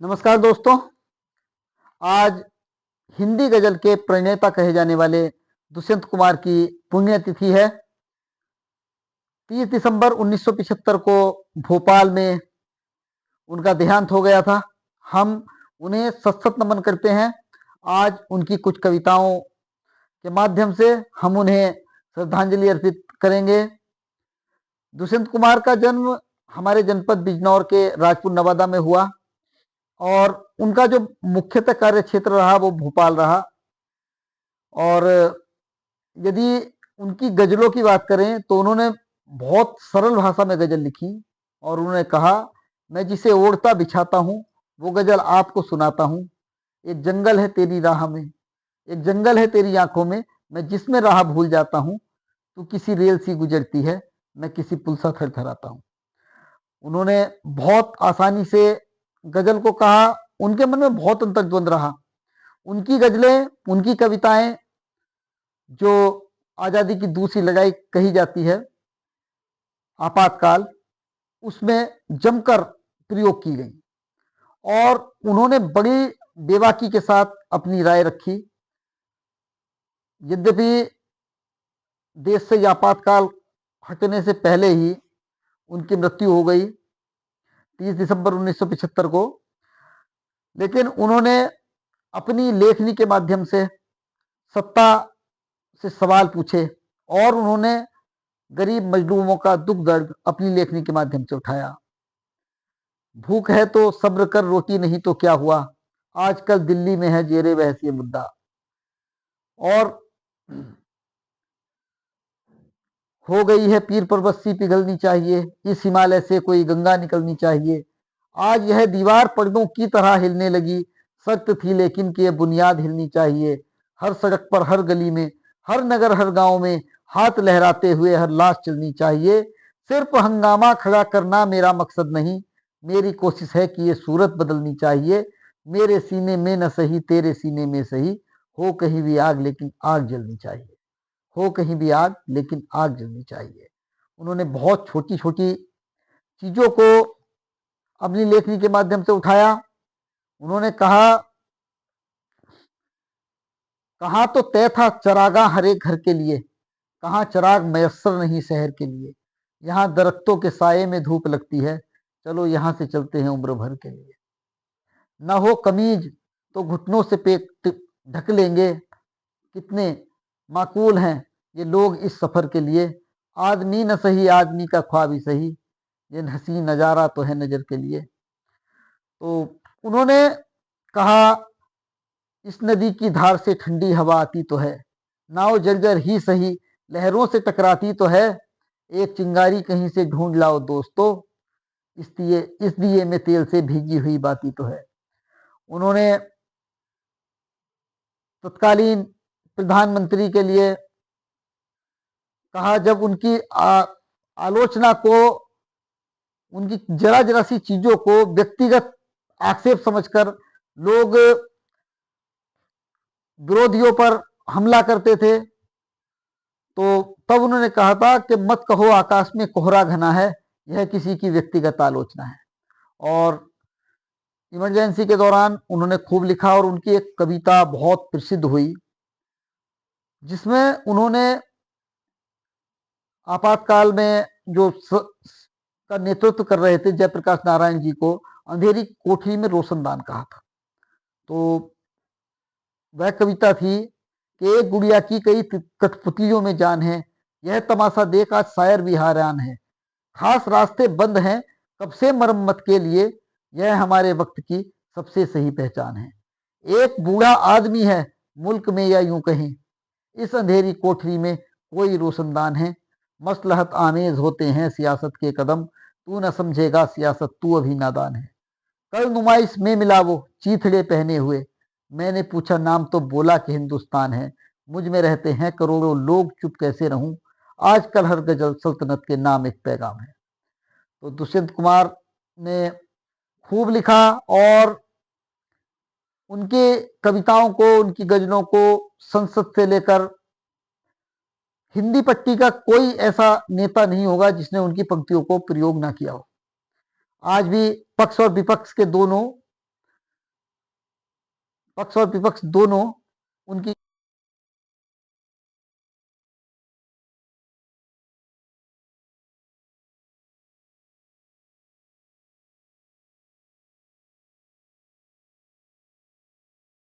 नमस्कार दोस्तों। आज हिंदी गजल के प्रणेता कहे जाने वाले दुष्यंत कुमार की पुण्यतिथि है। 30 दिसंबर 1975 को भोपाल में उनका देहांत हो गया था। हम उन्हें सत सत नमन करते हैं। आज उनकी कुछ कविताओं के माध्यम से हम उन्हें श्रद्धांजलि अर्पित करेंगे। दुष्यंत कुमार का जन्म हमारे जनपद बिजनौर के राजपुर नवादा में हुआ और उनका जो मुख्यतः कार्य क्षेत्र रहा वो भोपाल रहा। और यदि उनकी गजलों की बात करें तो उन्होंने बहुत सरल भाषा में गजल लिखी और उन्होंने कहा, मैं जिसे ओढ़ता बिछाता हूँ वो गजल आपको सुनाता हूँ। एक जंगल है तेरी राह में, एक जंगल है तेरी आंखों में, मैं जिसमें राह भूल जाता हूँ। तू किसी रेल सी गुजरती है, मैं किसी पुल सा थरथराता हूँ। उन्होंने बहुत आसानी से गजल को कहा। उनके मन में बहुत अंतर्द्वंद रहा। उनकी गजलें, उनकी कविताएं जो आजादी की दूसरी लड़ाई कही जाती है, आपातकाल, उसमें जमकर प्रयोग की गई और उन्होंने बड़ी बेबाकी के साथ अपनी राय रखी। यद्यपि देश से आपातकाल हटने से पहले ही उनकी मृत्यु हो गई 30 दिसंबर 1975 को, लेकिन उन्होंने अपनी लेखनी के माध्यम से सत्ता से सवाल पूछे और उन्होंने गरीब मजलूमों का दुख दर्द अपनी लेखनी के माध्यम से उठाया। भूख है तो सब्र कर, रोटी नहीं तो क्या हुआ, आजकल दिल्ली में है जेरे बहस ये मुद्दा। और हो गई है पीर पर्वत सी पिघलनी चाहिए, इस हिमालय से कोई गंगा निकलनी चाहिए। आज यह दीवार पर्दों की तरह हिलने लगी, सख्त थी लेकिन कि यह बुनियाद हिलनी चाहिए। हर सड़क पर, हर गली में, हर नगर, हर गांव में हाथ लहराते हुए हर लाश चलनी चाहिए। सिर्फ हंगामा खड़ा करना मेरा मकसद नहीं, मेरी कोशिश है कि ये सूरत बदलनी चाहिए। मेरे सीने में न सही तेरे सीने में सही, हो कहीं भी आग लेकिन आग जलनी चाहिए। हो कहीं भी आग लेकिन आग जलनी चाहिए। उन्होंने बहुत छोटी छोटी चीजों को अपनी लेखनी के माध्यम से उठाया। उन्होंने कहा, कहाँ तो तय था चरागाह हर एक घर के लिए, कहाँ चराग मयस्सर नहीं शहर के लिए। यहाँ दरख्तों के साये में धूप लगती है, चलो यहाँ से चलते हैं उम्र भर के लिए। न हो कमीज तो घुटनों से पेट ढक लेंगे, कितने माकूल हैं ये लोग इस सफर के लिए। आदमी न सही आदमी का ख्वाब ही सही, ये हसी नजारा तो है नजर के लिए। तो उन्होंने कहा, इस नदी की धार से ठंडी हवा आती तो है, नाव जर्जर ही सही लहरों से टकराती तो है। एक चिंगारी कहीं से ढूंढ लाओ दोस्तों, इस दिए में तेल से भीगी हुई बाती तो है। उन्होंने तत्कालीन प्रधानमंत्री के लिए कहा, जब उनकी आलोचना को, उनकी जरा जरा सी चीजों को व्यक्तिगत आक्षेप समझकर लोग विरोधियों पर हमला करते थे, तो तब उन्होंने कहा था कि मत कहो आकाश में कोहरा घना है, यह किसी की व्यक्तिगत आलोचना है। और इमरजेंसी के दौरान उन्होंने खूब लिखा और उनकी एक कविता बहुत प्रसिद्ध हुई जिसमें उन्होंने आपातकाल में जो का नेतृत्व कर रहे थे जयप्रकाश नारायण जी को अंधेरी कोठरी में रोशनदान कहा था। तो वह कविता थी कि एक गुड़िया की कई कठपुतलियों में जान है, यह तमाशा देख आज शायर भी हैरान है। खास रास्ते बंद हैं कब से मरम्मत के लिए, यह हमारे वक्त की सबसे सही पहचान है। एक बूढ़ा आदमी है मुल्क में या यूं कहीं, इस अंधेरी कोठरी में कोई रोशनदान है। मसलहत आमेज होते हैं सियासत के कदम, तू न समझेगा सियासत तू अभी नादान है। कल नुमाइश में मिला वो चीथड़े पहने हुए, मैंने पूछा नाम तो बोला कि हिंदुस्तान है। मुझ में रहते हैं करोड़ों लोग, चुप कैसे रहूं, आजकल हर गजल सल्तनत के नाम एक पैगाम है। तो दुष्यंत कुमार ने खूब लिखा और उनके कविताओं को, उनकी गजलों को संसद से लेकर हिंदी पट्टी का कोई ऐसा नेता नहीं होगा जिसने उनकी पंक्तियों को प्रयोग ना किया हो। आज भी पक्ष और विपक्ष के दोनों पक्ष और विपक्ष दोनों उनकी